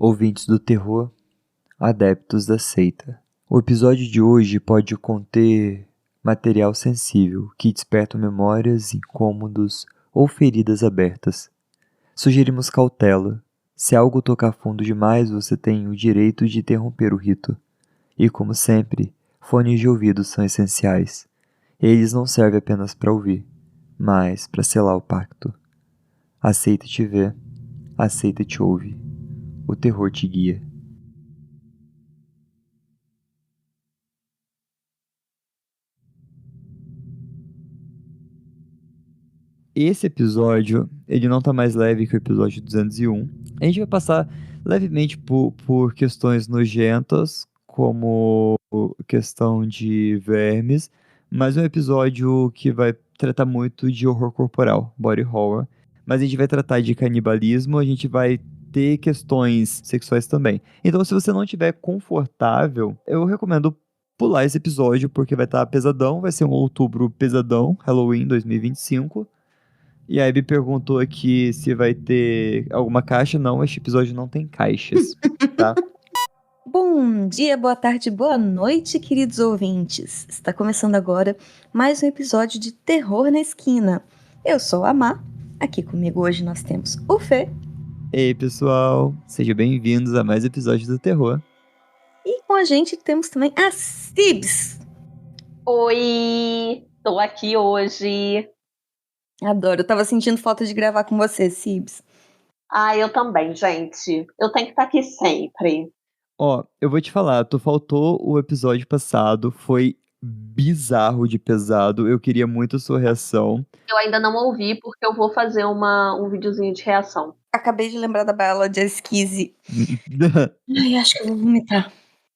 ouvintes do terror, adeptos da seita. O episódio de hoje pode conter material sensível que desperta memórias, incômodos ou feridas abertas. Sugerimos cautela. Se algo tocar fundo demais, você tem o direito de interromper o rito. E como sempre, fones de ouvido são essenciais. Eles não servem apenas para ouvir, mas para selar o pacto. A seita te vê, a seita te ouve. O terror te guia. Esse episódio, ele não tá mais leve que o episódio 201. A gente vai passar levemente por questões nojentas, como questão de vermes, mas é um episódio que vai tratar muito de horror corporal, body horror. Mas a gente vai tratar de canibalismo, a gente vai ter questões sexuais também. Então, se você não estiver confortável, eu recomendo pular esse episódio, porque vai estar pesadão, vai ser um outubro pesadão, Halloween 2025. E aí me perguntou aqui se vai ter alguma caixa. Não, este episódio não tem caixas, tá? Bom dia, boa tarde, boa noite, queridos ouvintes. Está começando agora mais um episódio de Terror na Esquina. Eu sou a Má. Aqui comigo hoje nós temos o Fê. Ei, pessoal, sejam bem-vindos a mais episódios do Terror. E com a gente temos também a Cibs. Oi, tô aqui hoje. Adoro, eu tava sentindo falta de gravar com você, Cibs. Ah, eu também, gente. Eu tenho que estar aqui sempre. Ó, eu vou te falar, tu faltou o episódio passado, foi bizarro de pesado, eu queria muito a sua reação. Eu ainda não ouvi porque eu vou fazer um videozinho de reação. Acabei de lembrar da bala de esquise. Ai, acho que eu vou vomitar.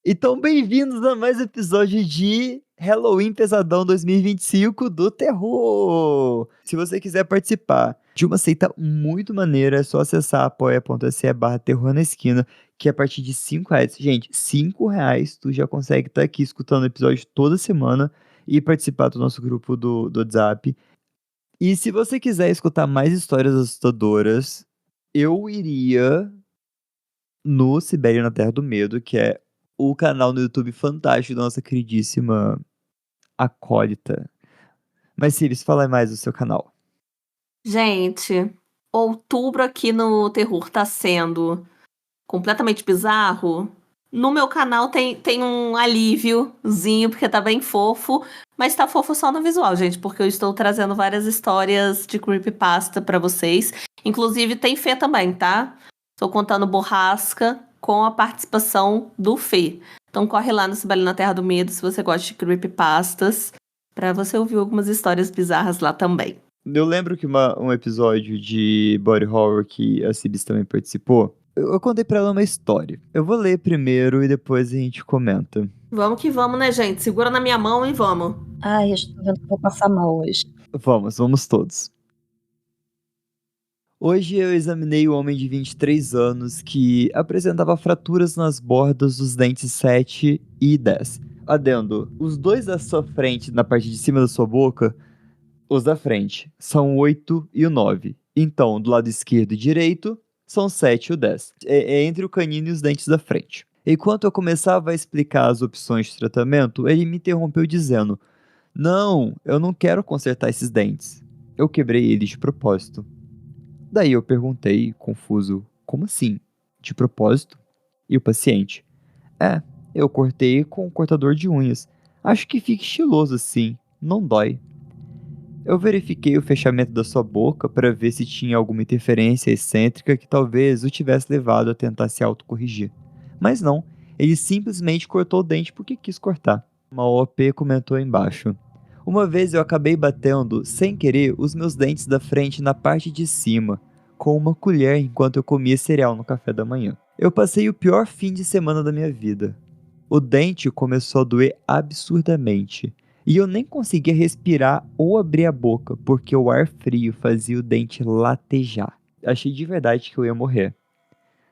Então, bem-vindos a mais episódio de Halloween Pesadão 2025 do Terror! Se você quiser participar de uma seita muito maneira, é só acessar apoia.se/terror na esquina, que a partir de R$5, gente, R$5 tu já consegue estar aqui escutando o episódio toda semana e participar do nosso grupo do WhatsApp. E se você quiser escutar mais histórias assustadoras, eu iria no Sibéria na Terra do Medo, que é o canal no YouTube fantástico da nossa queridíssima Acólita. Mas, Sirius, fala mais do seu canal. Gente, outubro aqui no Terror tá sendo completamente bizarro. No meu canal tem um alíviozinho, porque tá bem fofo, mas tá fofo só no visual, gente, porque eu estou trazendo várias histórias de creepypasta pra vocês. Inclusive tem Fê também, tá? Tô contando borrasca com a participação do Fê. Então corre lá no Cibele na Terra do Medo se você gosta de creepypastas, pra você ouvir algumas histórias bizarras lá também. Eu lembro que um episódio de body horror que a Sirius também participou, eu contei pra ela uma história. Eu vou ler primeiro e depois a gente comenta. Vamos que vamos, né, gente? Segura na minha mão e vamos. Ai, eu já tô vendo que eu vou passar mal hoje. Vamos todos. Hoje eu examinei o homem de 23 anos que apresentava fraturas nas bordas dos dentes 7 e 10. Adendo, os dois da sua frente, na parte de cima da sua boca, os da frente, são o 8 e o 9. Então, do lado esquerdo e direito, são o 7 e o 10. É entre o canino e os dentes da frente. Enquanto eu começava a explicar as opções de tratamento, ele me interrompeu dizendo: "Não, eu não quero consertar esses dentes. Eu quebrei eles de propósito." Daí eu perguntei, confuso: "Como assim? De propósito?" E o paciente: "Eu cortei com um cortador de unhas. Acho que fica estiloso assim, não dói." Eu verifiquei o fechamento da sua boca para ver se tinha alguma interferência excêntrica que talvez o tivesse levado a tentar se autocorrigir. Mas não, ele simplesmente cortou o dente porque quis cortar. Uma OP comentou embaixo: "Uma vez eu acabei batendo, sem querer, os meus dentes da frente na parte de cima, com uma colher enquanto eu comia cereal no café da manhã. Eu passei o pior fim de semana da minha vida. O dente começou a doer absurdamente, e eu nem conseguia respirar ou abrir a boca, porque o ar frio fazia o dente latejar. Achei de verdade que eu ia morrer.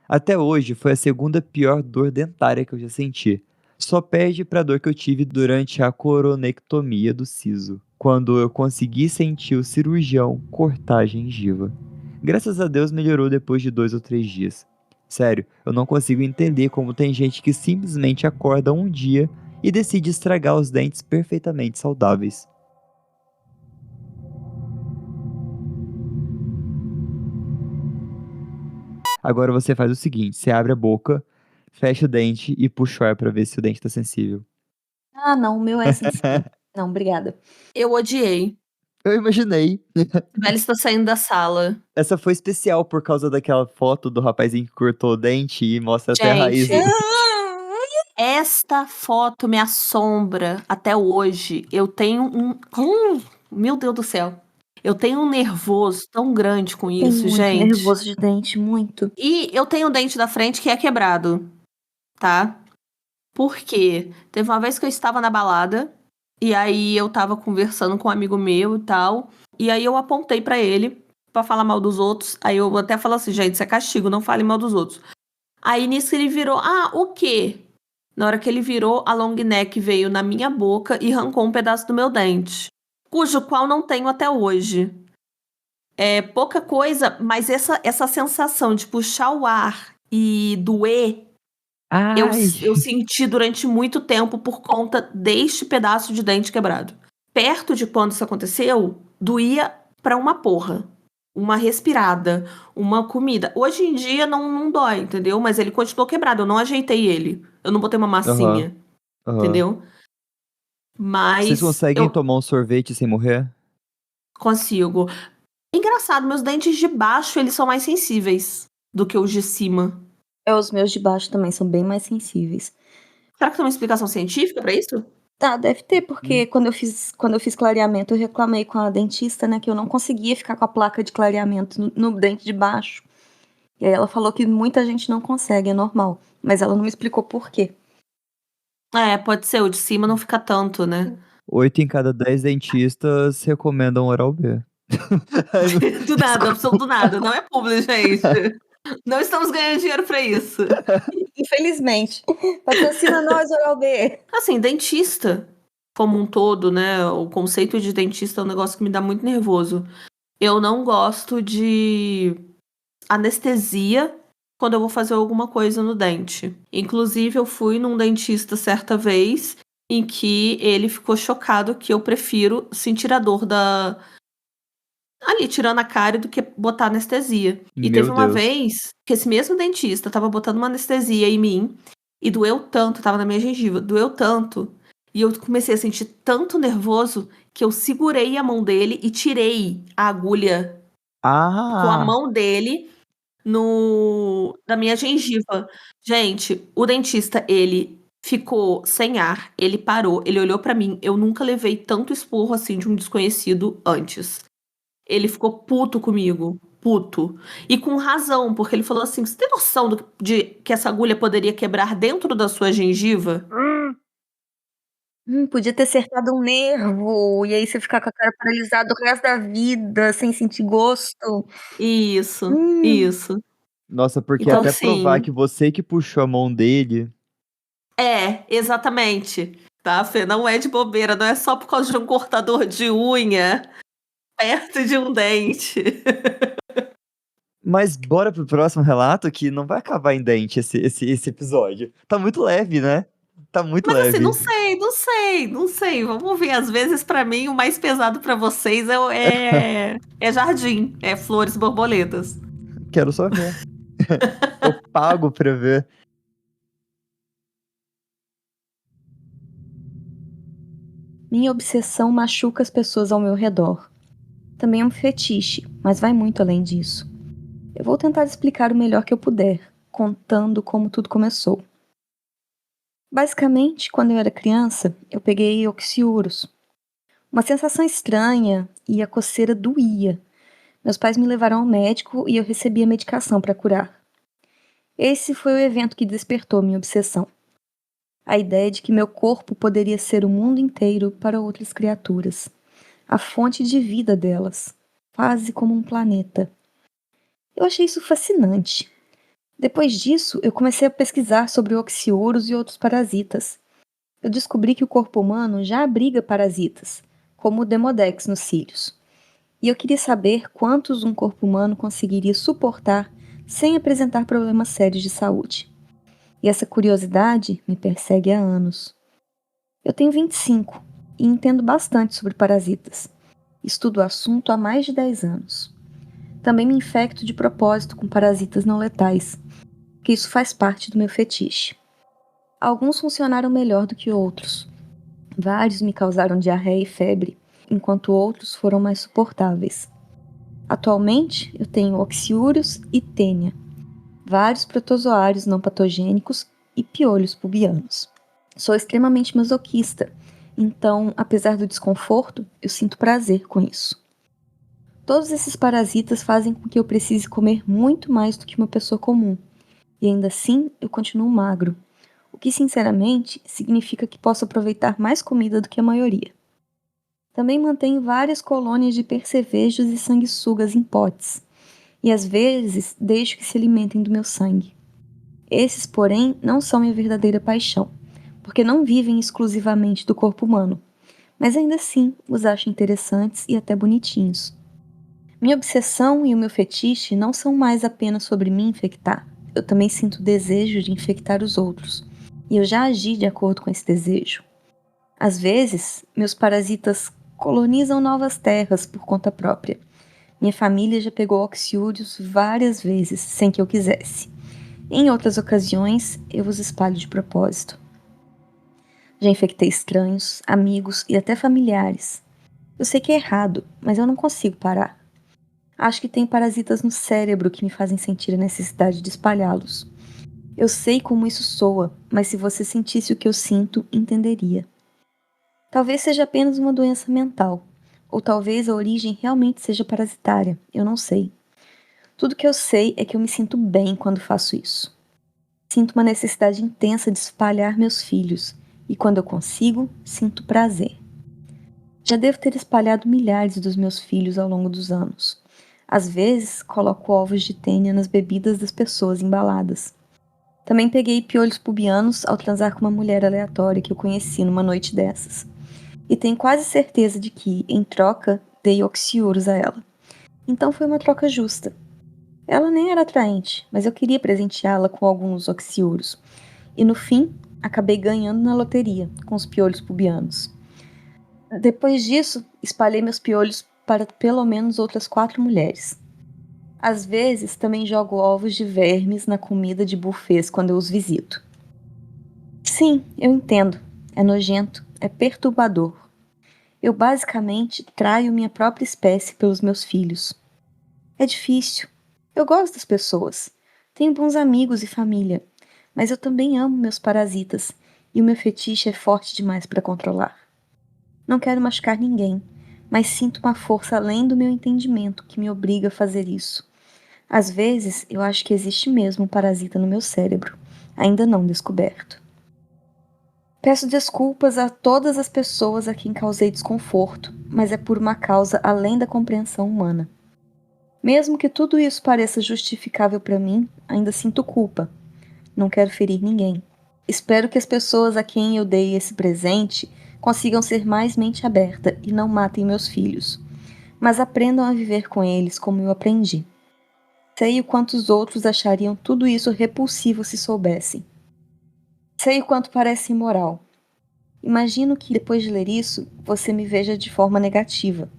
Até hoje foi a segunda pior dor dentária que eu já senti. Só perde para a dor que eu tive durante a coronectomia do siso, quando eu consegui sentir o cirurgião cortar a gengiva. Graças a Deus melhorou depois de 2 ou 3 dias. Sério, eu não consigo entender como tem gente que simplesmente acorda um dia e decide estragar os dentes perfeitamente saudáveis. Agora você faz o seguinte, você abre a boca, fecha o dente e puxa o ar pra ver se o dente tá sensível. Ah, não, o meu é sensível. Não, obrigada. Eu odiei. Eu imaginei. Sibeli está saindo da sala. Essa foi especial por causa daquela foto do rapazinho que cortou o dente e mostra até a raiz. Gente, esta foto me assombra até hoje. Eu tenho meu Deus do céu. Eu tenho um nervoso tão grande com Tem isso, muito gente. nervoso de dente, muito. E eu tenho o dente da frente que é quebrado, tá? Por quê? Teve uma vez que eu estava na balada, e aí eu tava conversando com um amigo meu e tal, e aí eu apontei pra ele pra falar mal dos outros. Aí eu até falo assim, gente, isso é castigo, não fale mal dos outros. Aí nisso ele virou, o quê? Na hora que ele virou, a long neck veio na minha boca e arrancou um pedaço do meu dente, cujo qual não tenho até hoje. É pouca coisa, mas essa sensação de puxar o ar e doer, eu Ai, senti durante muito tempo por conta deste pedaço de dente quebrado. Perto de quando isso aconteceu, doía pra uma porra. Uma respirada, uma comida. Hoje em dia não dói, entendeu? Mas ele continuou quebrado, eu não ajeitei ele. Eu não botei uma aham, massinha, aham. entendeu? Vocês Mas conseguem eu tomar um sorvete sem morrer? consigo. Engraçado, meus dentes de baixo, eles são mais sensíveis do que os de cima. Os meus de baixo também são bem mais sensíveis. Será que tem uma explicação científica pra isso? Tá, deve ter, porque quando eu fiz clareamento, eu reclamei com a dentista, né, que eu não conseguia ficar com a placa de clareamento no dente de baixo. E aí ela falou que muita gente não consegue, é normal. Mas ela não me explicou por quê. É, pode ser, o de cima não fica tanto, né? 8 em cada 10 dentistas recomendam Oral-B. Ai, Do nada, desculpa. absoluto nada. Não é publi, gente. Não estamos ganhando dinheiro pra isso. Infelizmente. Patrocina nós, Oral-B. Assim, dentista, como um todo, né? O conceito de dentista é um negócio que me dá muito nervoso. Eu não gosto de anestesia quando eu vou fazer alguma coisa no dente. Inclusive, eu fui num dentista certa vez em que ele ficou chocado que eu prefiro sentir a dor ali tirando a cárie do que botar anestesia. E teve Meu uma Deus. vez que esse mesmo dentista tava botando uma anestesia em mim e doeu tanto, tava na minha gengiva, doeu tanto. E eu comecei a sentir tanto nervoso que eu segurei a mão dele e tirei a agulha com a Ah, mão dele da minha gengiva. Gente, o dentista, ele ficou sem ar, ele parou, ele olhou pra mim. Eu nunca levei tanto esporro assim de um desconhecido antes. Ele ficou puto comigo. Puto. E com razão, porque ele falou assim: você tem noção de que essa agulha poderia quebrar dentro da sua gengiva? Podia ter acertado um nervo, e aí você ficar com a cara paralisada o resto da vida, sem sentir gosto. Isso, Hum, isso. nossa, porque Então, até provar assim, que você que puxou a mão dele. exatamente. Tá, Fê? Não é de bobeira, não é só por causa de um cortador de unha perto de um dente. Mas bora pro próximo relato que não vai acabar em dente esse episódio. Tá muito leve, né? Tá muito Mas assim, não leve. sei, não sei, não sei. Vamos ver. Às vezes, pra mim, o mais pesado pra vocês é jardim, é flores, borboletas. Quero só ver. Eu pago pra ver. minha obsessão machuca as pessoas ao meu redor. Também é um fetiche, mas vai muito além disso. Eu vou tentar explicar o melhor que eu puder, contando como tudo começou. Basicamente, quando eu era criança, eu peguei oxiúros. Uma sensação estranha e a coceira doía. Meus pais me levaram ao médico e eu recebi a medicação para curar. Esse foi o evento que despertou minha obsessão. A ideia de que meu corpo poderia ser o mundo inteiro para outras criaturas. A fonte de vida delas, quase como um planeta. Eu achei isso fascinante. Depois disso, eu comecei a pesquisar sobre oxiúros e outros parasitas. Eu descobri que o corpo humano já abriga parasitas, como o Demodex nos cílios. E eu queria saber quantos um corpo humano conseguiria suportar sem apresentar problemas sérios de saúde. E essa curiosidade me persegue há anos. Eu tenho 25 e entendo bastante sobre parasitas. Estudo o assunto há mais de 10 anos. Também me infecto de propósito com parasitas não letais, porque isso faz parte do meu fetiche. Alguns funcionaram melhor do que outros. Vários me causaram diarreia e febre, enquanto outros foram mais suportáveis. Atualmente, eu tenho Oxiurus e Tênia, vários protozoários não patogênicos e piolhos pubianos. Sou extremamente masoquista, então, apesar do desconforto, eu sinto prazer com isso. Todos esses parasitas fazem com que eu precise comer muito mais do que uma pessoa comum, e ainda assim eu continuo magro, o que sinceramente significa que posso aproveitar mais comida do que a maioria. Também mantenho várias colônias de percevejos e sanguessugas em potes, e às vezes deixo que se alimentem do meu sangue. Esses, porém, não são minha verdadeira paixão, porque não vivem exclusivamente do corpo humano, mas ainda assim os acho interessantes e até bonitinhos. Minha obsessão e o meu fetiche não são mais apenas sobre me infectar. Eu também sinto o desejo de infectar os outros, e eu já agi de acordo com esse desejo. Às vezes, meus parasitas colonizam novas terras por conta própria. Minha família já pegou Oxiúrios várias vezes, sem que eu quisesse. Em outras ocasiões, eu os espalho de propósito. Já infectei estranhos, amigos e até familiares. Eu sei que é errado, mas eu não consigo parar. Acho que tem parasitas no cérebro que me fazem sentir a necessidade de espalhá-los. Eu sei como isso soa, mas se você sentisse o que eu sinto, entenderia. Talvez seja apenas uma doença mental, ou talvez a origem realmente seja parasitária, eu não sei. Tudo que eu sei é que eu me sinto bem quando faço isso. Sinto uma necessidade intensa de espalhar meus filhos, e quando eu consigo, sinto prazer. Já devo ter espalhado milhares dos meus filhos ao longo dos anos. Às vezes, coloco ovos de tênia nas bebidas das pessoas embaladas. Também peguei piolhos pubianos ao transar com uma mulher aleatória que eu conheci numa noite dessas. E tenho quase certeza de que, em troca, dei oxiúros a ela. Então foi uma troca justa. Ela nem era atraente, mas eu queria presenteá-la com alguns oxiúros. E no fim, acabei ganhando na loteria, com os piolhos pubianos. Depois disso, espalhei meus piolhos para pelo menos outras 4 mulheres. Às vezes, também jogo ovos de vermes na comida de buffets quando eu os visito. Sim, eu entendo. É nojento, é perturbador. Eu basicamente traio minha própria espécie pelos meus filhos. É difícil. Eu gosto das pessoas. Tenho bons amigos e família. Mas eu também amo meus parasitas, e o meu fetiche é forte demais para controlar. Não quero machucar ninguém, mas sinto uma força além do meu entendimento que me obriga a fazer isso. Às vezes, eu acho que existe mesmo um parasita no meu cérebro, ainda não descoberto. Peço desculpas a todas as pessoas a quem causei desconforto, mas é por uma causa além da compreensão humana. Mesmo que tudo isso pareça justificável para mim, ainda sinto culpa. Não quero ferir ninguém. Espero que as pessoas a quem eu dei esse presente consigam ser mais mente aberta e não matem meus filhos, mas aprendam a viver com eles como eu aprendi. Sei o quanto os outros achariam tudo isso repulsivo se soubessem. Sei o quanto parece imoral. Imagino que, depois de ler isso, você me veja de forma negativa.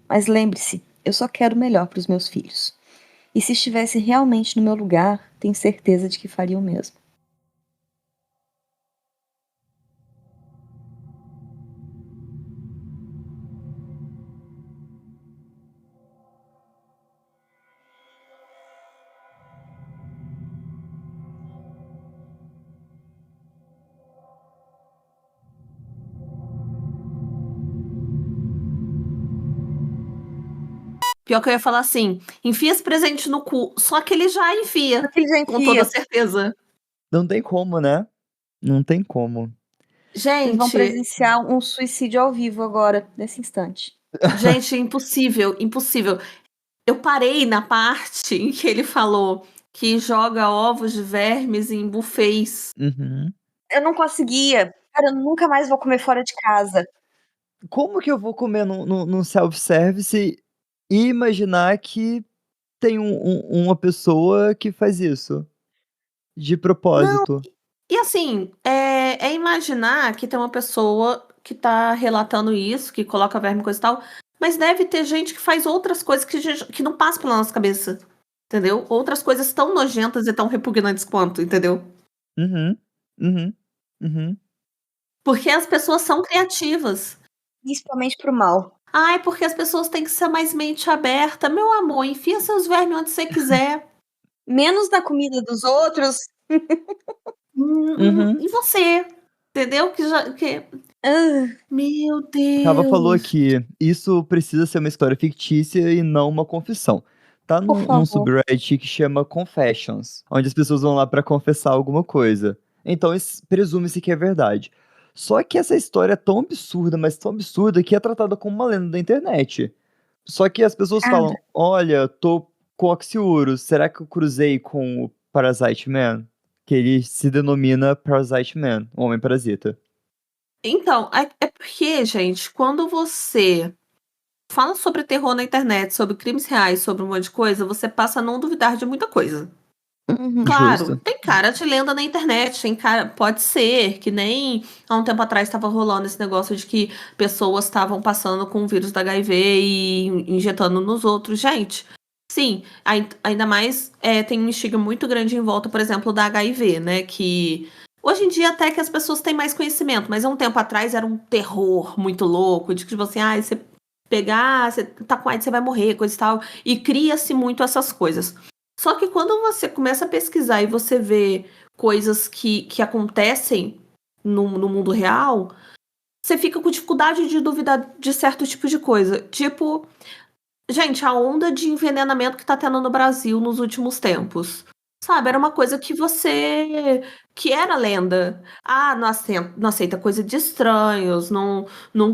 Mas lembre-se, eu só quero o melhor para os meus filhos. E se estivesse realmente no meu lugar, tenho certeza de que faria o mesmo. Pior que eu ia falar assim, enfia esse presente no cu, só que ele já enfia, Aquele já com toda enfia. certeza. Não tem como, né? Não tem como. Vocês vão Gente, presenciar um suicídio ao vivo agora, nesse instante. gente, impossível, impossível. Eu parei na parte em que ele falou que joga ovos de vermes em buffets. Uhum. Eu não conseguia. Cara, eu nunca mais vou comer fora de casa. Como que eu vou comer num self-service e imaginar que tem uma pessoa que faz isso, de Não, propósito. e assim, é imaginar que tem uma pessoa que tá relatando isso, que coloca verme e coisa e tal, mas deve ter gente que faz outras coisas que não passa pela nossa cabeça, entendeu? Outras coisas tão nojentas e tão repugnantes quanto, entendeu? Uhum, uhum, uhum. Porque as pessoas são criativas. Principalmente pro mal. Ai, porque as pessoas têm que ser mais mente aberta. Meu amor, enfia seus vermes onde você quiser. Menos na comida dos outros. Uhum. E você? Entendeu? Ah, Meu Cava falou Deus. aqui, isso precisa ser uma história fictícia e não uma confissão. Tá por num favor. subreddit que chama Confessions, onde as pessoas vão lá pra confessar alguma coisa. Então presume-se que é verdade. Só que essa história é tão absurda, mas tão absurda, que é tratada como uma lenda da internet. Só que as pessoas Cara, falam: olha, tô com Oxiurus, será que eu cruzei com o Parasite Man? Que ele se denomina Parasite Man, o homem parasita. Então, é porque, gente, quando você fala sobre terror na internet, sobre crimes reais, sobre um monte de coisa, você passa a não duvidar de muita coisa. uhum. Claro, Justo. tem cara de lenda na internet, tem cara, pode ser, que nem há um tempo atrás estava rolando esse negócio de que pessoas estavam passando com o vírus da HIV e injetando nos outros. Gente, sim, ainda mais tem um estigma muito grande em volta, por exemplo, da HIV, né? Que hoje em dia até que as pessoas têm mais conhecimento, mas há um tempo atrás era um terror muito louco, de que tipo assim, você pegar, você tá com AIDS, você vai morrer, coisa e tal. E cria-se muito essas coisas. Só que quando você começa a pesquisar e você vê coisas que acontecem no mundo real, você fica com dificuldade de duvidar de certo tipo de coisa. Tipo, gente, a onda de envenenamento que tá tendo no Brasil nos últimos tempos. Sabe, era uma coisa que que era lenda. Ah, não aceita coisa de estranhos, não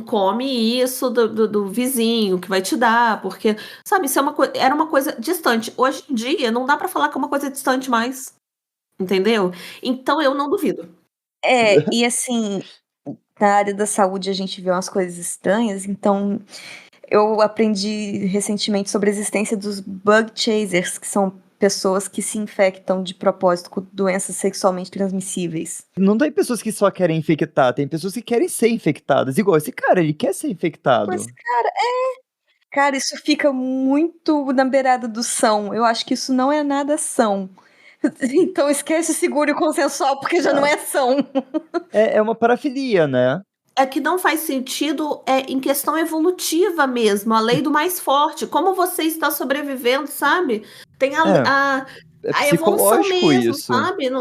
come isso do vizinho que vai te dar, porque, sabe, isso era uma coisa distante. Hoje em dia, não dá pra falar que é uma coisa distante mais, entendeu? Então eu não duvido. E assim, na área da saúde a gente vê umas coisas estranhas, então eu aprendi recentemente sobre a existência dos bug chasers, que são pessoas que se infectam de propósito com doenças sexualmente transmissíveis. Não tem pessoas que só querem infectar, tem pessoas que querem ser infectadas. Igual esse cara, ele quer ser Mas, infectado. cara, isso fica muito na beirada do são. Eu acho que isso não é nada são. Então esquece o seguro e o consensual, porque já não Não, é são. é uma parafilia, né? É que não faz sentido em questão evolutiva mesmo, a lei do mais forte, como você está sobrevivendo, sabe? Tem É, é a evolução psicológico mesmo, isso. sabe? É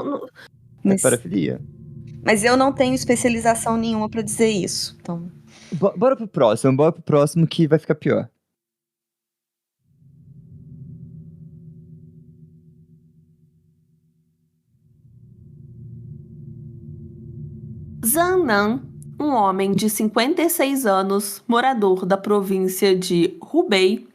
Mas, parafilia. mas eu não tenho especialização nenhuma pra dizer isso. Então, Bora pro próximo que vai ficar pior. Zhang Nan, um homem de 56 anos, morador da província de Hubei,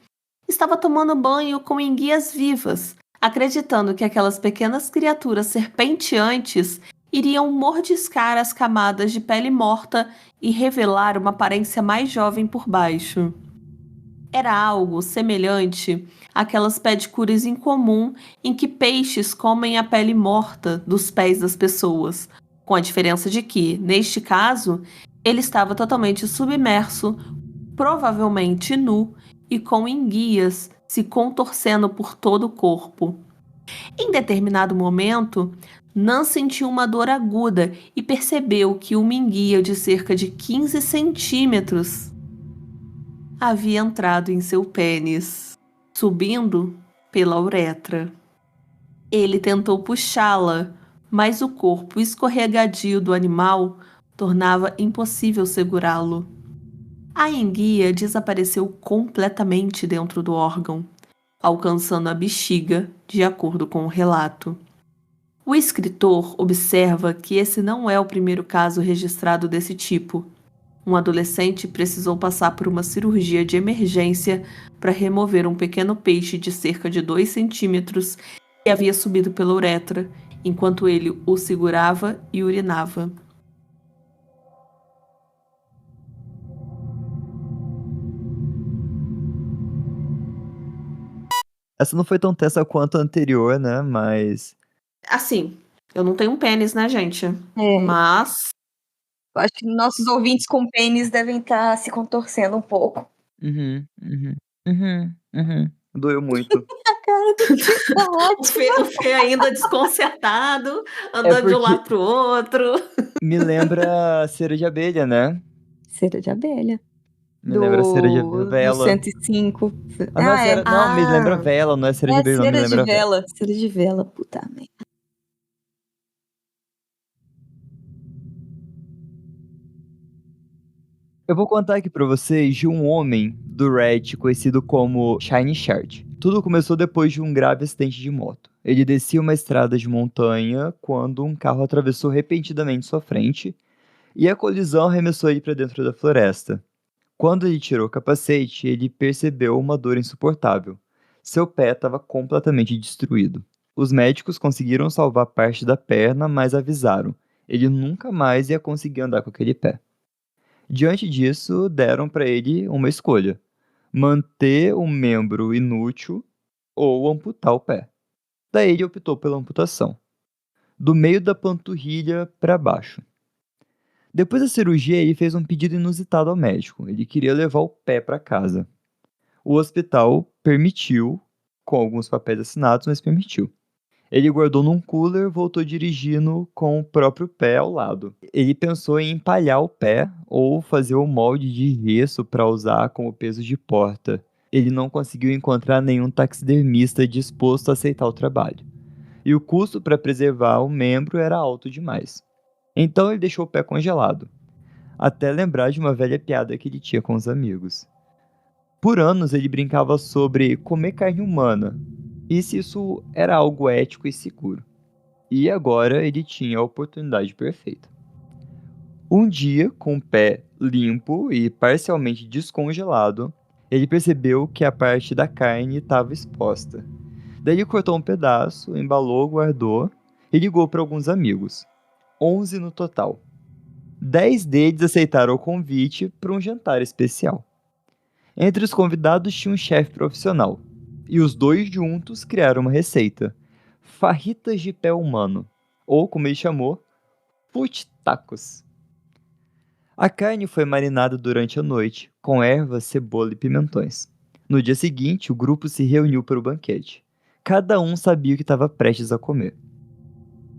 estava tomando banho com enguias vivas, acreditando que aquelas pequenas criaturas serpenteantes iriam mordiscar as camadas de pele morta e revelar uma aparência mais jovem por baixo. Era algo semelhante àquelas pedicures incomum em que peixes comem a pele morta dos pés das pessoas, com a diferença de que, neste caso, ele estava totalmente submerso, provavelmente nu e com enguias se contorcendo por todo o corpo. Em determinado momento, Nan sentiu uma dor aguda e percebeu que uma enguia de cerca de 15 centímetros havia entrado em seu pênis, subindo pela uretra. Ele tentou puxá-la, mas o corpo escorregadio do animal tornava impossível segurá-lo. A enguia desapareceu completamente dentro do órgão, alcançando a bexiga, de acordo com o relato. O escritor observa que esse não é o primeiro caso registrado desse tipo. Um adolescente precisou passar por uma cirurgia de emergência para remover um pequeno peixe de cerca de 2 centímetros que havia subido pela uretra, enquanto ele o segurava e urinava. Essa não foi tão tensa quanto a anterior, né? Mas. Assim, eu não tenho um pênis, né, gente? Mas Eu acho que nossos ouvintes com pênis devem estar se contorcendo um pouco. Doeu muito. A cara do Fê tá ótima. o Fê ainda desconcertado, É andando de um porque lado pro outro. me lembra cera de abelha, né? Cera de abelha. Me lembra cera de Do vela. 105. Ah, não, É. não, me lembra vela, não é cera de abelha, não, me Cera de lembra vela. vela. Cera de vela, puta merda. Eu vou contar aqui pra vocês de um homem do Reddit conhecido como Shiny Shard. Tudo começou depois de um grave acidente de moto. Ele descia uma estrada de montanha quando um carro atravessou repentinamente sua frente e a colisão arremessou ele para dentro da floresta. Quando ele tirou o capacete, ele percebeu uma dor insuportável. Seu pé estava completamente destruído. Os médicos conseguiram salvar parte da perna, mas avisaram: ele nunca mais ia conseguir andar com aquele pé. Diante disso, deram para ele uma escolha: manter um membro inútil ou amputar o pé. Daí ele optou pela amputação, do meio da panturrilha para baixo. Depois da cirurgia, ele fez um pedido inusitado ao médico. Ele queria levar o pé para casa. O hospital permitiu, com alguns papéis assinados, mas permitiu. Ele guardou num cooler e voltou dirigindo com o próprio pé ao lado. Ele pensou em empalhar o pé ou fazer um molde de gesso para usar como peso de porta. Ele não conseguiu encontrar nenhum taxidermista disposto a aceitar o trabalho. E o custo para preservar o membro era alto demais. Então ele deixou o pé congelado, até lembrar de uma velha piada que ele tinha com os amigos. Por anos ele brincava sobre comer carne humana, e se isso era algo ético e seguro. E agora ele tinha a oportunidade perfeita. Um dia, com o pé limpo e parcialmente descongelado, ele percebeu que a parte da carne estava exposta. Daí ele cortou um pedaço, embalou, guardou e ligou para alguns amigos. 11 no total. 10 deles aceitaram o convite para um jantar especial. Entre os convidados tinha um chefe profissional, e os dois juntos criaram uma receita: farritas de pé humano, ou como ele chamou, foot tacos. A carne foi marinada durante a noite, com ervas, cebola e pimentões. No dia seguinte, o grupo se reuniu para o banquete. Cada um sabia o que estava prestes a comer.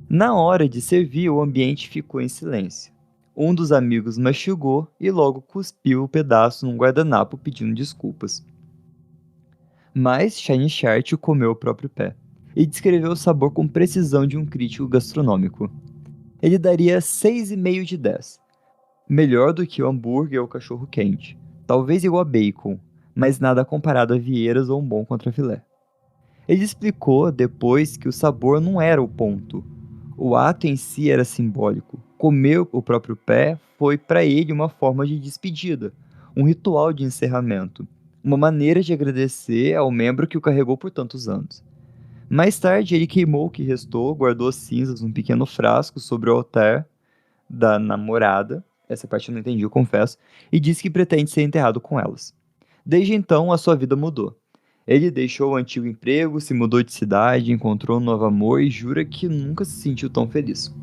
Na hora de servir, o ambiente ficou em silêncio. Um dos amigos mastigou e logo cuspiu o pedaço num guardanapo pedindo desculpas. Mas Shiny Shark comeu o próprio pé e descreveu o sabor com precisão de um crítico gastronômico. Ele daria 6,5 de 10. Melhor do que o hambúrguer ou o cachorro quente. Talvez igual a bacon, mas nada comparado a vieiras ou um bom contrafilé. Ele explicou depois que o sabor não era o ponto. O ato em si era simbólico. Comer o próprio pé foi para ele uma forma de despedida, um ritual de encerramento, uma maneira de agradecer ao membro que o carregou por tantos anos. Mais tarde, ele queimou o que restou, guardou as cinzas num pequeno frasco sobre o altar da namorada, essa parte eu não entendi, eu confesso, e disse que pretende ser enterrado com elas. Desde então, a sua vida mudou. Ele deixou o antigo emprego, se mudou de cidade, encontrou um novo amor e jura que nunca se sentiu tão feliz.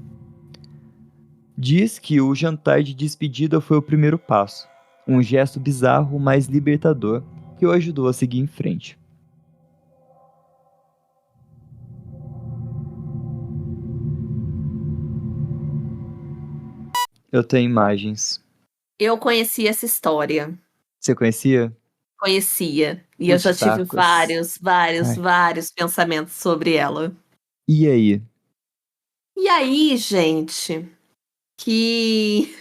Diz que o jantar de despedida foi o primeiro passo, um gesto bizarro, mas libertador, que o ajudou a seguir em frente. Eu tenho imagens. Eu conheci essa história. Você conhecia? Conhecia. E eu já tive Tacos. vários pensamentos sobre ela. E aí? E aí, gente, que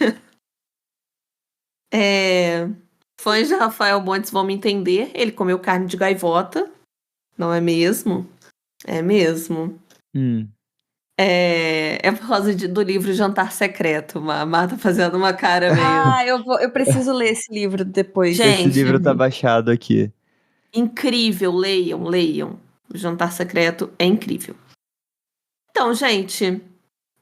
fãs de Rafael Montes vão me entender. Ele comeu carne de gaivota, não é mesmo? É mesmo. É por causa do livro Jantar Secreto. A Marta fazendo uma cara meio... Eu preciso ler esse livro depois. Gente, esse livro tá baixado aqui. Incrível, leiam. O Jantar Secreto é incrível. Então, gente,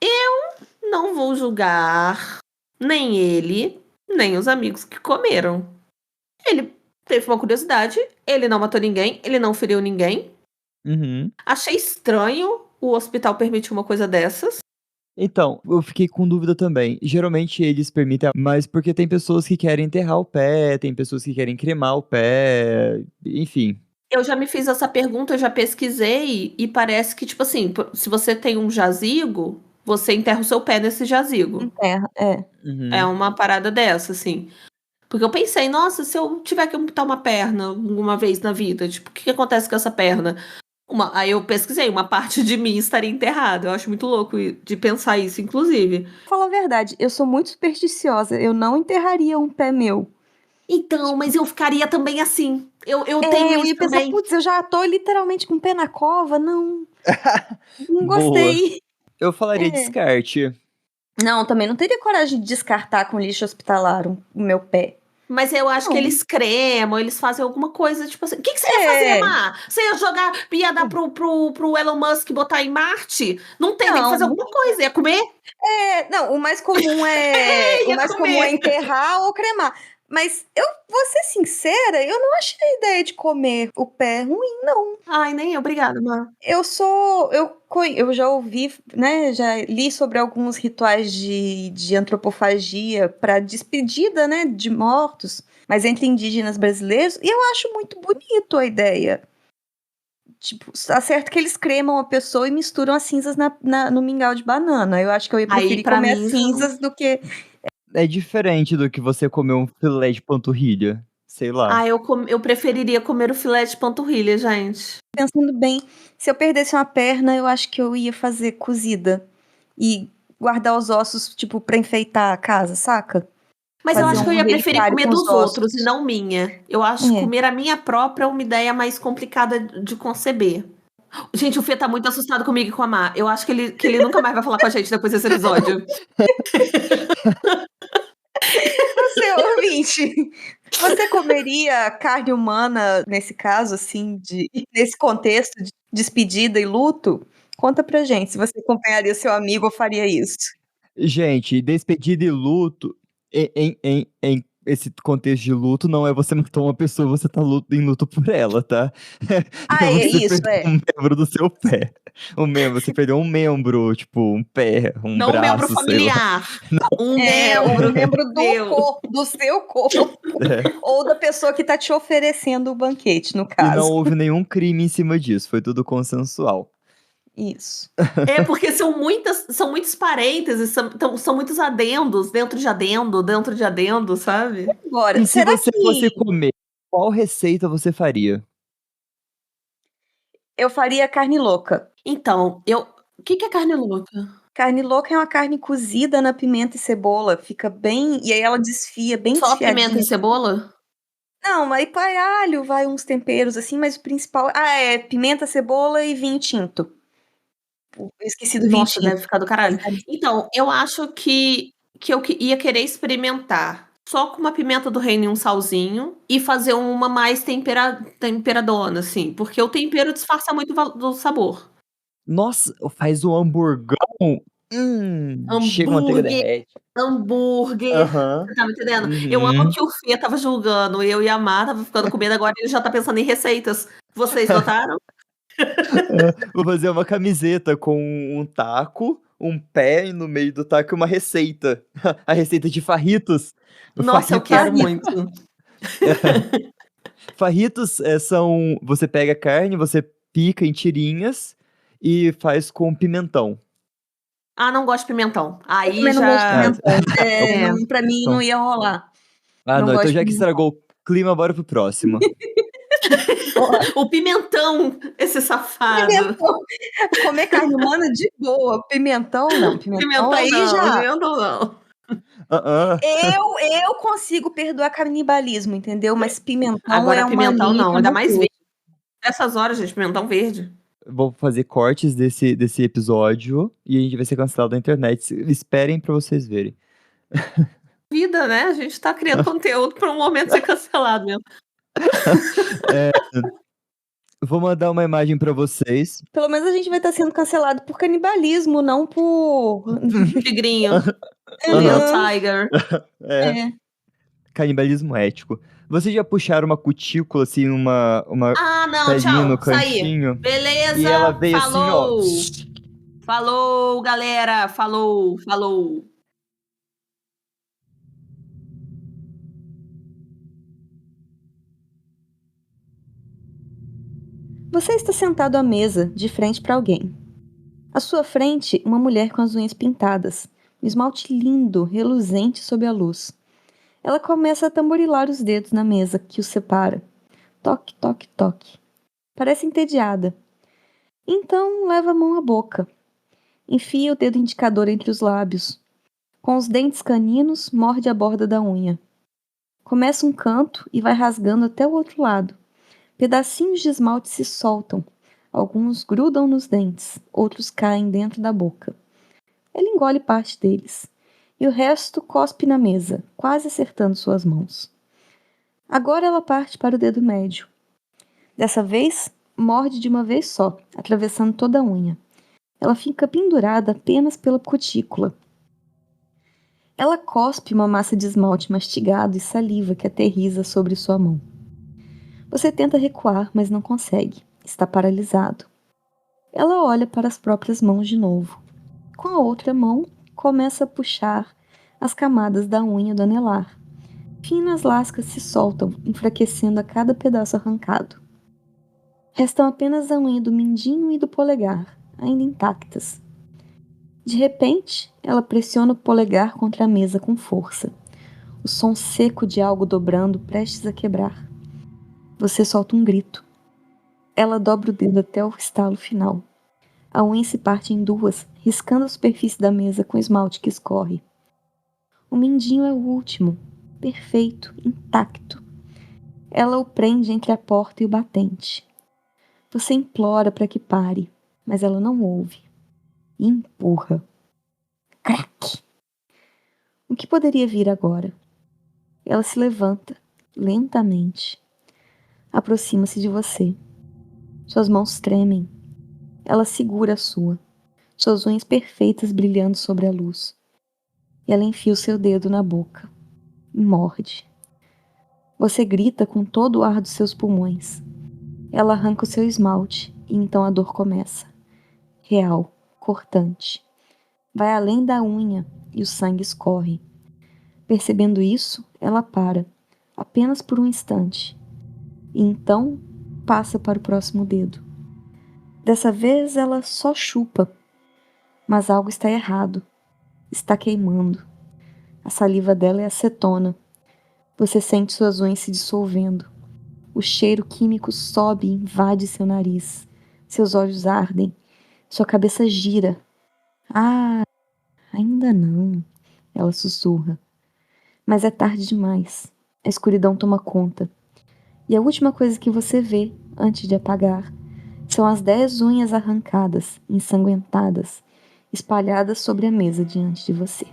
eu não vou julgar nem ele, nem os amigos que comeram. Ele teve uma curiosidade, ele não matou ninguém, ele não feriu ninguém. Uhum. Achei estranho o hospital permitir uma coisa dessas. Então, eu fiquei com dúvida também. Geralmente eles permitem, mas porque tem pessoas que querem enterrar o pé, tem pessoas que querem cremar o pé, enfim. Eu já me fiz essa pergunta, eu já pesquisei e parece que, tipo assim, se você tem um jazigo, você enterra o seu pé nesse jazigo. Terra, é. É Uhum. uma parada dessa, assim. Porque eu pensei, nossa, se eu tiver que amputar uma perna uma vez na vida, tipo, o que acontece com essa perna? Aí eu pesquisei, uma parte de mim estaria enterrada. Eu acho muito louco de pensar isso, inclusive. Fala a verdade, eu sou muito supersticiosa. Eu não enterraria um pé meu. Então, mas eu ficaria também assim. Eu tenho Eu isso ia pensar, também. putz, eu já tô literalmente com o pé na cova. Não, não Boa. gostei. Eu falaria É. descarte. Não, também não teria coragem de descartar com lixo hospitalar o meu pé. Mas eu acho que Não. eles cremam, eles fazem alguma coisa, tipo assim. O que você ia fazer, Mar? Você ia jogar, ia dar pro Elon Musk botar em Marte? Não tem que fazer Não. alguma coisa. Ia comer? Não, o mais comum é Ia comer. enterrar ou cremar. Mas eu vou ser sincera, eu não achei a ideia de comer o pé ruim, não. Ai, nem eu. Obrigada, Mar. Eu já ouvi, né, já li sobre alguns rituais de antropofagia para despedida, né, de mortos, mas entre indígenas brasileiros, e eu acho muito bonito a ideia. Tipo, tá certo que eles cremam a pessoa e misturam as cinzas no mingau de banana. Eu acho que eu ia Aí, preferir pra comer mim, as cinzas do que. É diferente do que você comer um filé de panturrilha. Sei lá. eu preferiria comer o filé de panturrilha, gente. Pensando bem, se eu perdesse uma perna, eu acho que eu ia fazer cozida e guardar os ossos, tipo, pra enfeitar a casa, saca? Mas eu Fazer acho que eu um ia preferir relicário comer com os dos outros e ossos. não minha. Eu acho que É. comer a minha própria é uma ideia mais complicada de conceber. Gente, o Fê tá muito assustado comigo e com a Mar. Eu acho que ele nunca mais vai falar com a gente depois desse episódio. Você, ouvinte, você comeria carne humana nesse caso, assim, nesse contexto de despedida e luto? Conta pra gente se você acompanharia seu amigo ou faria isso. Gente, despedida e luto, em esse contexto de luto, não é você matar uma pessoa, você tá em luto por ela, tá? É É você isso, perder um membro do seu pé. Você perdeu um membro, tipo, um pé, um Não um membro braço, sei lá. familiar. Um Um membro membro meu. do seu corpo, É. ou da pessoa que tá te oferecendo o banquete, no E não caso. houve nenhum crime em cima disso, foi tudo consensual. Isso. É porque são muitos parênteses, são muitos adendos dentro de adendo, sabe? Agora, E se será você fosse que comer, qual receita você faria? eu faria carne louca? Então, o que é carne louca? Carne louca é uma carne cozida na pimenta e cebola, fica bem, e aí ela desfia, bem Só pimenta e desfiadinha. cebola? Não, aí vai alho, vai uns temperos assim, mas o principal é pimenta, cebola e vinho tinto. Eu esqueci do vinho Nossa, tinto. deve ficar do caralho. Então, eu acho que eu ia querer experimentar só com uma pimenta do reino e um salzinho e fazer uma mais temperadona, assim, porque o tempero disfarça muito do sabor. Nossa, faz um hamburgão. Chega, a manteiga Hambúrguer, derrete. hambúrguer. Aham. Você tá me entendendo? Eu amo Uhum. que o Fê tava julgando, eu e a Mar tava ficando com medo, agora ele já tá pensando em receitas. Vocês notaram? Vou fazer uma camiseta com um taco, um pé e no meio do taco uma receita. A receita de farritos. Nossa, eu quero muito. Farritos são. Você pega a carne, você pica em tirinhas e faz com pimentão. Ah, não gosto de pimentão. Eu Aí também não gosto de já. pimentão. É. Pra mim Então. não ia rolar. Ah, Não não, então gosto de já que pimentão. estragou o clima, bora pro próximo. O pimentão, esse safado. Pimentão. Comer carne humana de boa. Pimentão não. Pimentão aí já. Pimentão não. Ah, Eu consigo perdoar canibalismo, entendeu? Mas pimentão é Agora uma pimentão linha que não, eu ainda não mais cruzo. verde. Nessas horas, gente, pimentão verde. Vou fazer cortes desse episódio e a gente vai ser cancelado da internet. Esperem pra vocês verem. Vida, né? A gente tá criando conteúdo para um momento ser cancelado mesmo. Vou mandar uma imagem pra vocês. Pelo menos a gente vai estar sendo cancelado por canibalismo, não por. Tigrinho. Aham. Little Tiger. É, É. canibalismo ético. Vocês já puxaram uma cutícula, assim, uma Ah, não, pedrinha no tchau. Saí. cantinho? Beleza, E ela veio assim, ó. falou. Falou, galera. Falou, falou. Você está sentado à mesa, de frente para alguém. À sua frente, uma mulher com as unhas pintadas, um esmalte lindo, reluzente sob a luz. Ela começa a tamborilar os dedos na mesa que os separa. Toque, toque, toque. Parece entediada. Então leva a mão à boca. Enfia o dedo indicador entre os lábios. Com os dentes caninos, morde a borda da unha. Começa um canto e vai rasgando até o outro lado. Pedacinhos de esmalte se soltam. Alguns grudam nos dentes, outros caem dentro da boca. Ela engole parte deles. E o resto cospe na mesa, quase acertando suas mãos. Agora ela parte para o dedo médio. Dessa vez, morde de uma vez só, atravessando toda a unha. Ela fica pendurada apenas pela cutícula. Ela cospe uma massa de esmalte mastigado e saliva que aterriza sobre sua mão. Você tenta recuar, mas não consegue. Está paralisado. Ela olha para as próprias mãos de novo. Com a outra mão, começa a puxar as camadas da unha do anelar. Finas lascas se soltam, enfraquecendo a cada pedaço arrancado. Restam apenas a unha do mindinho e do polegar, ainda intactas. De repente, ela pressiona o polegar contra a mesa com força. O som seco de algo dobrando, prestes a quebrar. Você solta um grito. Ela dobra o dedo até o estalo final. A unha se parte em duas, riscando a superfície da mesa com esmalte que escorre. O mindinho é o último, perfeito, intacto. Ela o prende entre a porta e o batente. Você implora para que pare, mas ela não ouve. E empurra. Crack! O que poderia vir agora? Ela se levanta, lentamente. Aproxima-se de você. Suas mãos tremem. Ela segura a sua, suas unhas perfeitas brilhando sobre a luz. E ela enfia o seu dedo na boca. E morde. Você grita com todo o ar dos seus pulmões. Ela arranca o seu esmalte e então a dor começa. Real, cortante. Vai além da unha e o sangue escorre. Percebendo isso, ela para, apenas por um instante. E então passa para o próximo dedo. Dessa vez ela só chupa. Mas algo está errado. Está queimando. A saliva dela é acetona. Você sente suas unhas se dissolvendo. O cheiro químico sobe e invade seu nariz. Seus olhos ardem. Sua cabeça gira. Ah, ainda não, ela sussurra. Mas é tarde demais. A escuridão toma conta. E a última coisa que você vê, antes de apagar, são as 10 unhas arrancadas, ensanguentadas, espalhadas sobre a mesa diante de você.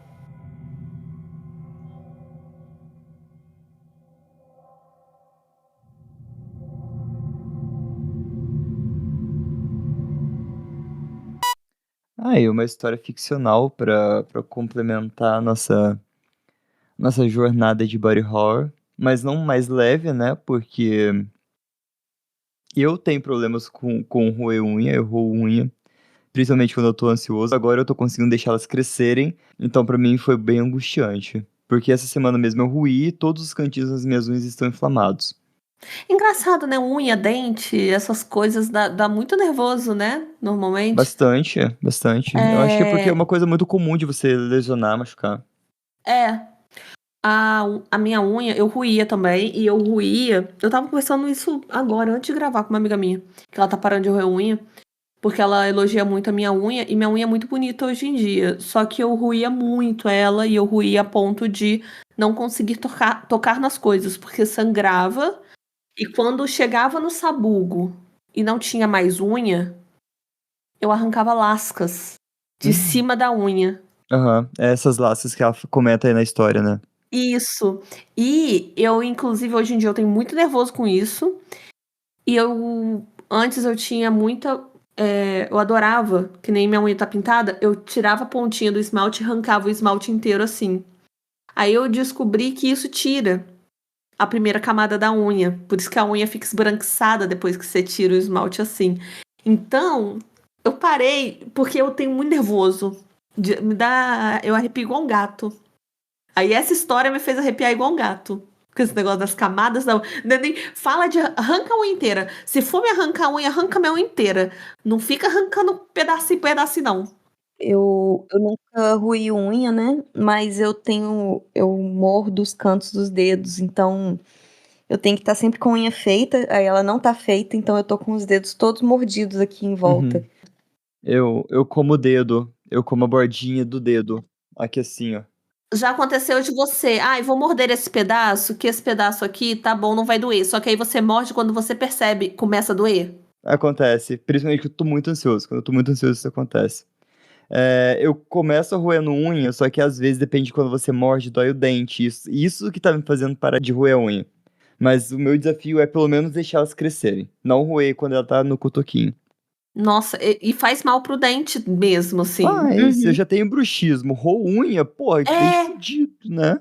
E uma história ficcional pra complementar a nossa jornada de body horror, mas não mais leve, né? Porque eu tenho problemas com roer unha, eu roo unha, principalmente quando eu tô ansioso. Agora eu tô conseguindo deixar elas crescerem, então pra mim foi bem angustiante. Porque essa semana mesmo eu roí e todos os cantinhos das minhas unhas estão inflamados. Engraçado, né? Unha, dente, essas coisas dá muito nervoso, né? Normalmente. Bastante, bastante. Eu acho que é porque é uma coisa muito comum de você lesionar, machucar. É. A minha unha, eu roía também, e eu roía. Eu tava conversando isso agora, antes de gravar com uma amiga minha, que ela tá parando de roer unha, porque ela elogia muito a minha unha, e minha unha é muito bonita hoje em dia. Só que eu roía muito ela, e eu roía a ponto de não conseguir tocar nas coisas, porque sangrava, e quando chegava no sabugo e não tinha mais unha, eu arrancava lascas de cima da unha. Aham, essas lascas que ela comenta aí na história, né? Isso. E eu, inclusive, hoje em dia eu tenho muito nervoso com isso. E antes eu tinha muita. Eu adorava, que nem minha unha tá pintada, eu tirava a pontinha do esmalte e arrancava o esmalte inteiro assim. Aí eu descobri que isso tira. a primeira camada da unha. Por isso que a unha fica esbranquiçada depois que você tira o esmalte assim. Então, eu parei porque eu tenho muito nervoso. Eu arrepio igual um gato. Aí essa história me fez arrepiar igual um gato. Com esse negócio das camadas da unha. Fala de arranca a unha inteira. Se for me arrancar a unha, arranca a minha unha inteira. Não fica arrancando pedacinho, pedacinho, não. Eu nunca ruí unha, né? Mas eu mordo os cantos dos dedos, então eu tenho que estar sempre com a unha feita, aí ela não tá feita, então eu tô com os dedos todos mordidos aqui em volta. Eu como o dedo, eu como a bordinha do dedo, aqui assim, ó. Já aconteceu de você, vou morder esse pedaço, que esse pedaço aqui tá bom, não vai doer. Só que aí você morde quando você percebe, começa a doer. Acontece, principalmente quando eu tô muito ansioso. Quando eu tô muito ansioso, isso acontece. Eu começo roendo unha, só que às vezes depende de quando você morde, dói o dente. Isso que tá me fazendo parar de roer a unha. Mas o meu desafio é pelo menos deixar elas crescerem. Não roer quando ela tá no cotoquinho. Nossa, e faz mal pro dente mesmo, assim. Mas eu já tenho bruxismo. Roo unha, pô, dente fudido, né?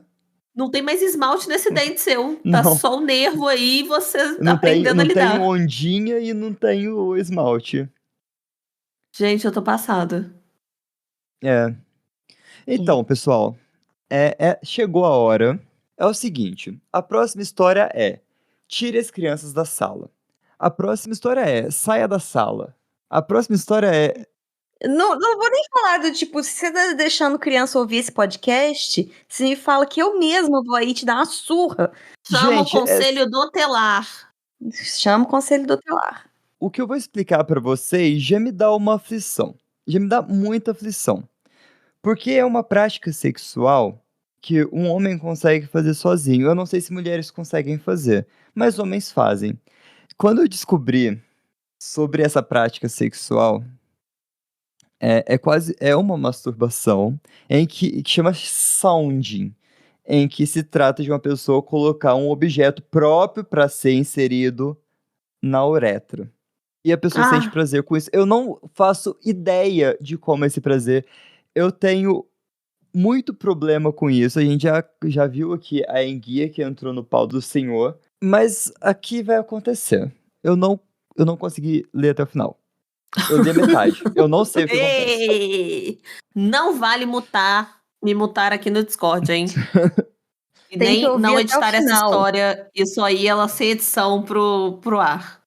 Não tem mais esmalte nesse dente seu. Tá Não. só o nervo aí e você Não aprendendo a não tenho lidar. ondinha e não tenho esmalte. Gente, eu tô passada. Então, pessoal, chegou a hora. É o seguinte, a próxima história é tire as crianças da sala. A próxima história é saia da sala. A próxima história é... Não vou nem falar do tipo, se você tá deixando criança ouvir esse podcast, você me fala que eu mesma vou aí te dar uma surra. Chama Gente, o conselho tutelar. Chama o conselho tutelar. o que eu vou explicar pra vocês já me dá uma aflição. Já me dá muita aflição. Porque é uma prática sexual que um homem consegue fazer sozinho. Eu não sei se mulheres conseguem fazer, mas homens fazem. Quando eu descobri sobre essa prática sexual, é uma masturbação que chama sounding, em que se trata de uma pessoa colocar um objeto próprio para ser inserido na uretra. E a pessoa sente prazer com isso. Eu não faço ideia de como é esse prazer. Eu tenho muito problema com isso. A gente já viu aqui a enguia que entrou no pau do senhor. Mas aqui vai acontecer. Eu não consegui ler até o final. Eu li a metade. Eu não sei o que acontece. Ei, não vale me mutar aqui no Discord, hein? E Tem que nem ouvir não até o editar essa final. história. Isso aí, ela sem edição pro ar.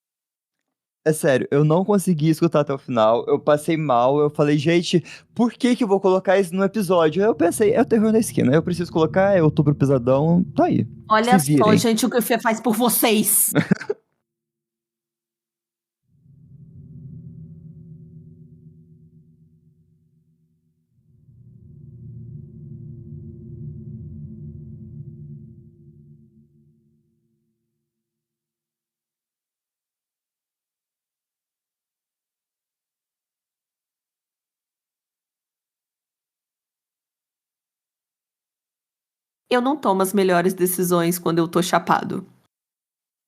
É sério, eu não consegui escutar até o final. Eu passei mal. Eu falei, gente, por que eu vou colocar isso no episódio? Aí eu pensei, é o terror na esquina. Eu preciso colocar, é Outubro Pesadão. Tá aí. Olha Se só, virem. gente, o que o Fê faz por vocês. Eu não tomo as melhores decisões quando eu tô chapado.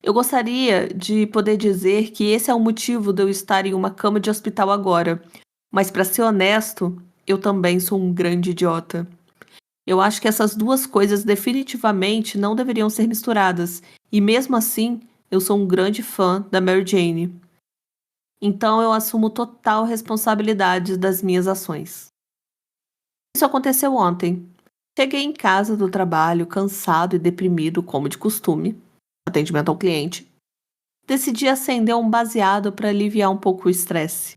Eu gostaria de poder dizer que esse é o motivo de eu estar em uma cama de hospital agora, mas pra ser honesto, eu também sou um grande idiota. Eu acho que essas duas coisas definitivamente não deveriam ser misturadas, e mesmo assim, eu sou um grande fã da Mary Jane. Então eu assumo total responsabilidade das minhas ações. Isso aconteceu ontem. Cheguei em casa do trabalho, cansado e deprimido, como de costume, atendimento ao cliente. Decidi acender um baseado para aliviar um pouco o estresse.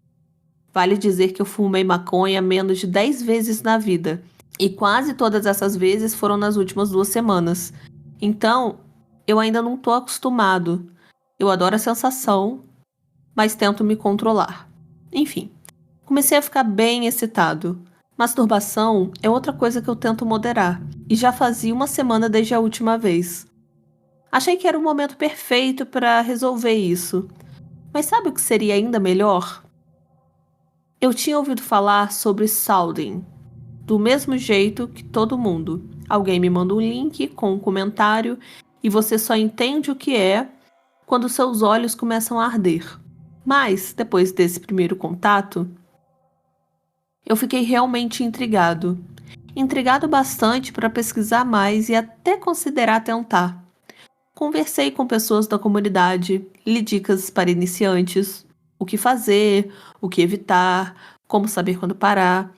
Vale dizer que eu fumei maconha menos de 10 vezes na vida, e quase todas essas vezes foram nas últimas 2 semanas. Então, eu ainda não tô acostumado. Eu adoro a sensação, mas tento me controlar. Enfim, comecei a ficar bem excitado. Masturbação é outra coisa que eu tento moderar, e já fazia 1 semana desde a última vez. Achei que era o momento perfeito para resolver isso. Mas sabe o que seria ainda melhor? Eu tinha ouvido falar sobre sounding, do mesmo jeito que todo mundo. Alguém me manda um link com um comentário e você só entende o que é quando seus olhos começam a arder. Mas, depois desse primeiro contato, eu fiquei realmente intrigado. Intrigado bastante para pesquisar mais e até considerar tentar. Conversei com pessoas da comunidade, li dicas para iniciantes, o que fazer, o que evitar, como saber quando parar.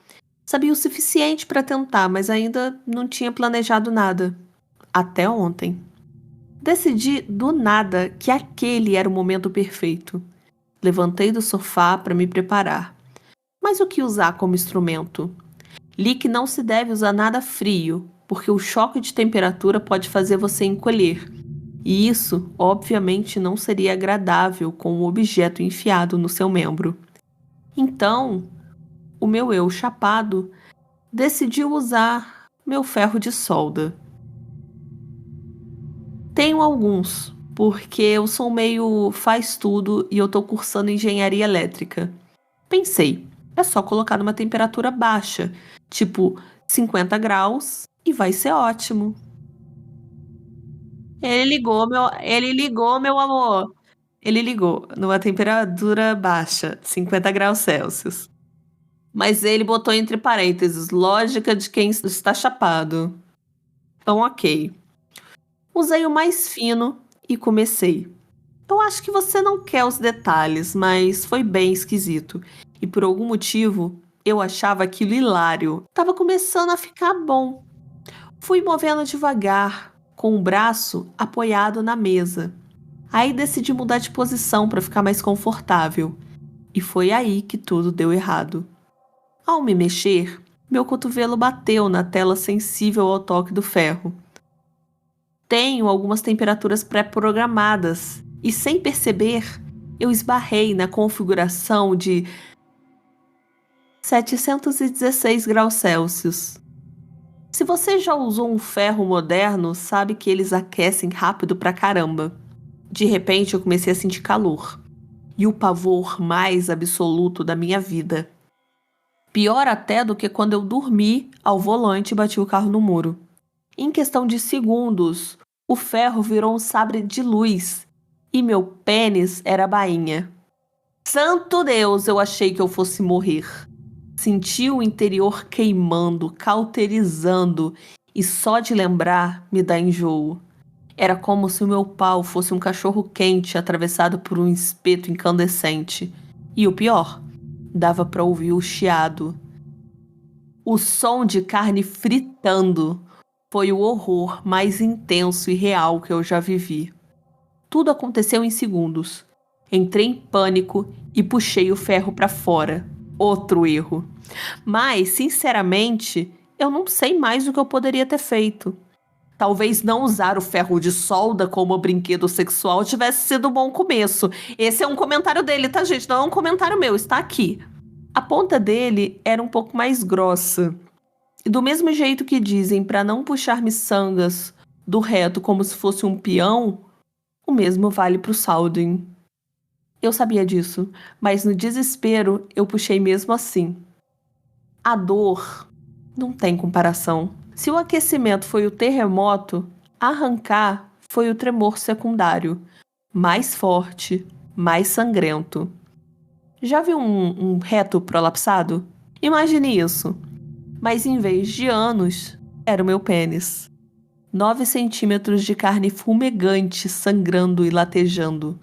Sabia o suficiente para tentar, mas ainda não tinha planejado nada. Até ontem. Decidi do nada que aquele era o momento perfeito. Levantei do sofá para me preparar. Mas o que usar como instrumento? Li que não se deve usar nada frio, porque o choque de temperatura pode fazer você encolher. E isso, obviamente, não seria agradável com o objeto enfiado no seu membro. Então, o meu eu chapado decidiu usar meu ferro de solda. Tenho alguns, porque eu sou meio faz tudo e eu tô cursando engenharia elétrica. Pensei, é só colocar numa temperatura baixa, tipo 50 graus, e vai ser ótimo. Ele ligou, meu amor. Ele ligou numa temperatura baixa, 50 graus Celsius. Mas ele botou entre parênteses, lógica de quem está chapado. Então, ok. Usei o mais fino e comecei. Eu acho que você não quer os detalhes, mas foi bem esquisito. E por algum motivo, eu achava aquilo hilário. Tava começando a ficar bom. Fui movendo devagar, com o braço apoiado na mesa. Aí decidi mudar de posição para ficar mais confortável. E foi aí que tudo deu errado. Ao me mexer, meu cotovelo bateu na tela sensível ao toque do ferro. Tenho algumas temperaturas pré-programadas e, sem perceber, eu esbarrei na configuração de 716 graus Celsius. Se você já usou um ferro moderno, sabe que eles aquecem rápido pra caramba. De repente eu comecei a sentir calor. E o pavor mais absoluto da minha vida. Pior até do que quando eu dormi ao volante e bati o carro no muro. Em questão de segundos, o ferro virou um sabre de luz e meu pênis era a bainha. Santo Deus, eu achei que eu fosse morrer. Senti o interior queimando, cauterizando e só de lembrar me dá enjoo. Era como se o meu pau fosse um cachorro quente atravessado por um espeto incandescente. E o pior, dava para ouvir o chiado. O som de carne fritando foi o horror mais intenso e real que eu já vivi. Tudo aconteceu em segundos. Entrei em pânico e puxei o ferro para fora. Outro erro. Mas, sinceramente, eu não sei mais o que eu poderia ter feito. Talvez não usar o ferro de solda como brinquedo sexual tivesse sido um bom começo. Esse é um comentário dele, tá, gente? Não é um comentário meu, está aqui. A ponta dele era um pouco mais grossa. E do mesmo jeito que dizem para não puxar miçangas do reto como se fosse um peão, o mesmo vale para o soldering. Eu sabia disso, mas no desespero eu puxei mesmo assim. A dor não tem comparação. Se o aquecimento foi o terremoto, arrancar foi o tremor secundário, mais forte, mais sangrento. Já viu um reto prolapsado? Imagine isso. Mas em vez de anos, era o meu pênis. 9 centímetros de carne fumegante, sangrando e latejando.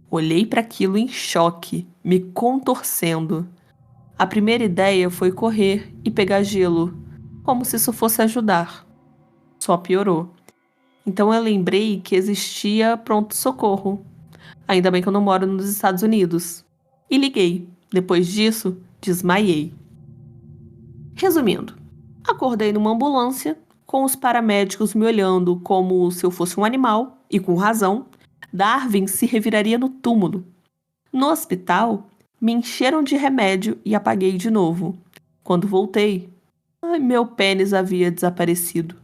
Olhei para aquilo em choque, me contorcendo. A primeira ideia foi correr e pegar gelo, como se isso fosse ajudar. Só piorou. Então eu lembrei que existia pronto-socorro. Ainda bem que eu não moro nos Estados Unidos. E liguei. Depois disso, desmaiei. Resumindo, acordei numa ambulância, com os paramédicos me olhando como se eu fosse um animal, e com razão, Darwin se reviraria no túmulo. No hospital, me encheram de remédio e apaguei de novo. Quando voltei, meu pênis havia desaparecido.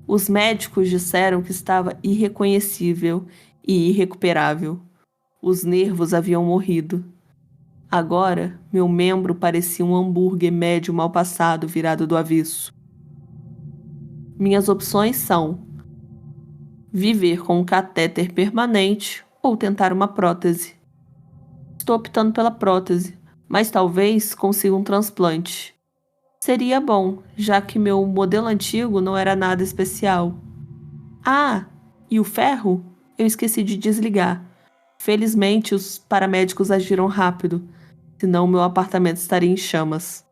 Os médicos disseram que estava irreconhecível e irrecuperável. Os nervos haviam morrido. Agora, meu membro parecia um hambúrguer médio mal passado virado do avesso. Minhas opções são viver com um catéter permanente ou tentar uma prótese. Estou optando pela prótese, mas talvez consiga um transplante. Seria bom, já que meu modelo antigo não era nada especial. Ah, E o ferro eu esqueci de desligar. Felizmente, os paramédicos agiram rápido, senão meu apartamento estaria em chamas.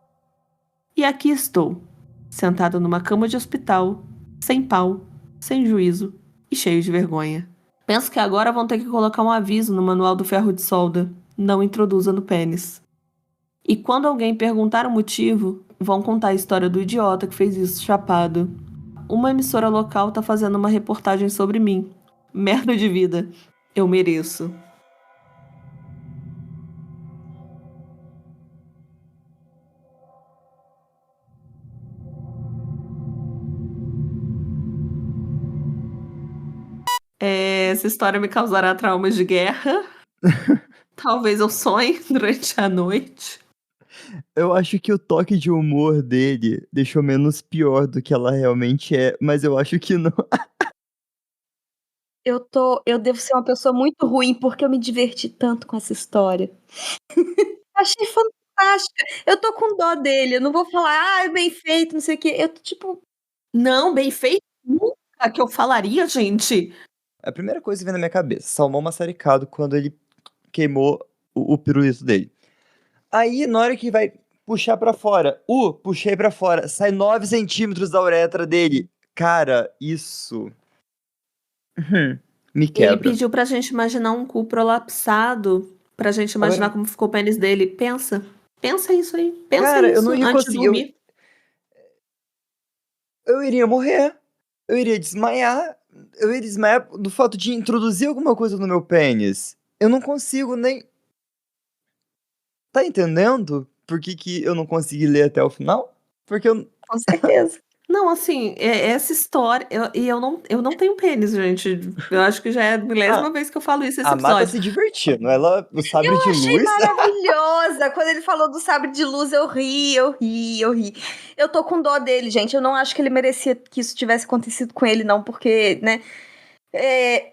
E aqui estou, sentado numa cama de hospital, sem pau, sem juízo e cheio de vergonha. Penso que agora vão ter que colocar um aviso no manual do ferro de solda: não introduza no pênis. E quando alguém perguntar o motivo, vão contar a história do idiota que fez isso chapado. Uma emissora local tá fazendo uma reportagem sobre mim. Merda de vida. Eu mereço. Essa história me causará traumas de guerra. Talvez eu sonhe durante a noite. Eu acho que o toque de humor dele deixou menos pior do que ela realmente é, mas eu acho que não. Eu devo ser uma pessoa muito ruim, porque eu me diverti tanto com essa história. Achei fantástica. Eu tô com dó dele, eu não vou falar: é bem feito, não sei o quê". Eu tô tipo Não, bem feito nunca que eu falaria, gente. A primeira coisa que vem na minha cabeça, Salmão Massaricado quando ele queimou o pirulito dele. Aí, na hora que vai puxar pra fora, puxei pra fora, sai 9 centímetros da uretra dele. Cara, isso me Ele quebra. pediu pra gente imaginar um cu prolapsado, pra gente imaginar Agora, como ficou o pênis dele. Pensa isso aí. Pensa cara, eu isso não ia antes de conseguir. dormir. Eu iria morrer. Eu iria desmaiar. Eu iria desmaiar do fato de introduzir alguma coisa no meu pênis. Eu não consigo nem. Tá entendendo por que eu não consegui ler até o final? Porque eu. com certeza. Não, assim, essa história. Eu não tenho pênis, gente. Eu acho que já é a milésima Ah, vez que eu falo isso nesse a Má tá episódio. se divertindo. Ela, o sabre de Achei luz. maravilhosa. Quando ele falou do sabre de luz, eu ri. Eu tô com dó dele, gente. Eu não acho que ele merecia que isso tivesse acontecido com ele, não, porque, né?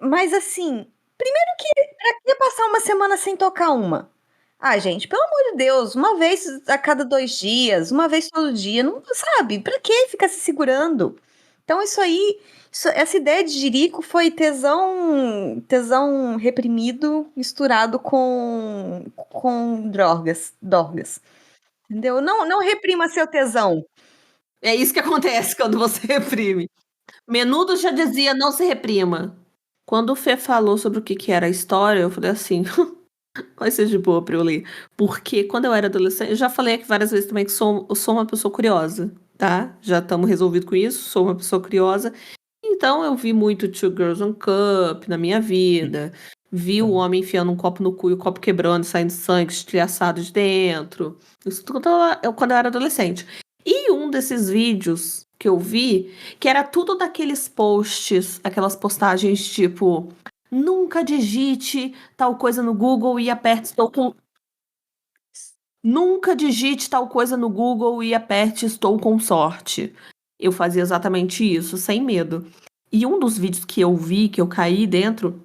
Mas assim, primeiro pra que passar uma semana sem tocar uma? Ah, gente, pelo amor de Deus, uma vez a cada 2 dias, uma vez todo dia, não sabe? Pra que ficar se segurando? Então isso aí, essa ideia de jirico foi tesão reprimido misturado com dorgas, entendeu? Não reprima seu tesão. É isso que acontece quando você reprime. Menudo já dizia: não se reprima. Quando o Fê falou sobre o que era a história, eu falei assim: vai ser de boa pra eu ler. Porque quando eu era adolescente, eu já falei aqui várias vezes também que eu sou uma pessoa curiosa, tá? Já estamos resolvidos com isso, sou uma pessoa curiosa. Então eu vi muito Two Girls One Cup na minha vida. Vi o homem enfiando um copo no cu e o copo quebrando, saindo sangue, estilhaçado de dentro. Isso tudo quando eu era adolescente. E um desses vídeos que eu vi, que era tudo daqueles posts, aquelas postagens tipo: nunca digite tal coisa no Google e aperte estou com. Nunca digite tal coisa no Google e aperte estou com sorte. Eu fazia exatamente isso, sem medo. E um dos vídeos que eu vi, que eu caí dentro,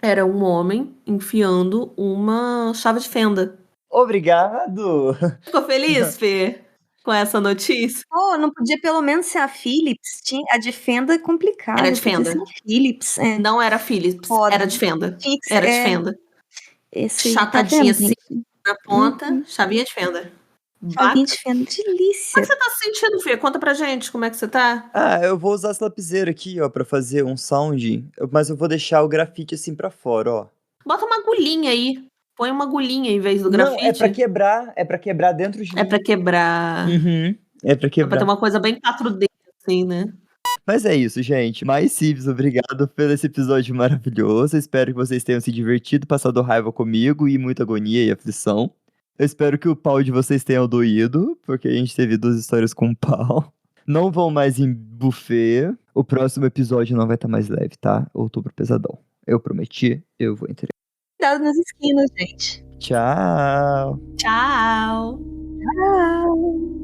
era um homem enfiando uma chave de fenda. Obrigado! Ficou feliz, Fê, com essa notícia? Oh, não podia pelo menos ser a Philips? Tinha, a de fenda é Era complicado, de podia fenda. ser a Philips. Não era Philips, Foda. era de fenda. Tinha que ser, Era de fenda. esse aí, tá Chatadinha vendo, assim gente? na ponta, chavinha de fenda. Chavinha Bacana. de fenda, Como é delícia. que você tá se sentindo, Fê? Conta pra gente como é que você tá. Eu vou usar essa lapiseira aqui, ó, pra fazer um sound, mas eu vou deixar o grafite assim pra fora, ó. Bota uma agulhinha aí. Põe uma agulhinha em vez do Não, é pra grafite. quebrar dentro de É mim. pra quebrar. Uhum, é pra É pra ter quebrar. uma coisa bem 4D, assim, né? Mas é isso, gente. Mais Cibs, obrigado pelo esse episódio maravilhoso. Espero que vocês tenham se divertido, passado raiva comigo e muita agonia e aflição. Eu espero que o pau de vocês tenha doído, porque a gente teve 2 histórias com pau. Não vão mais em buffet. O próximo episódio não vai estar mais leve, tá? Outubro pesadão. Eu prometi, eu vou entregar. Cuidado nas esquinas, gente. Tchau! Tchau! Tchau.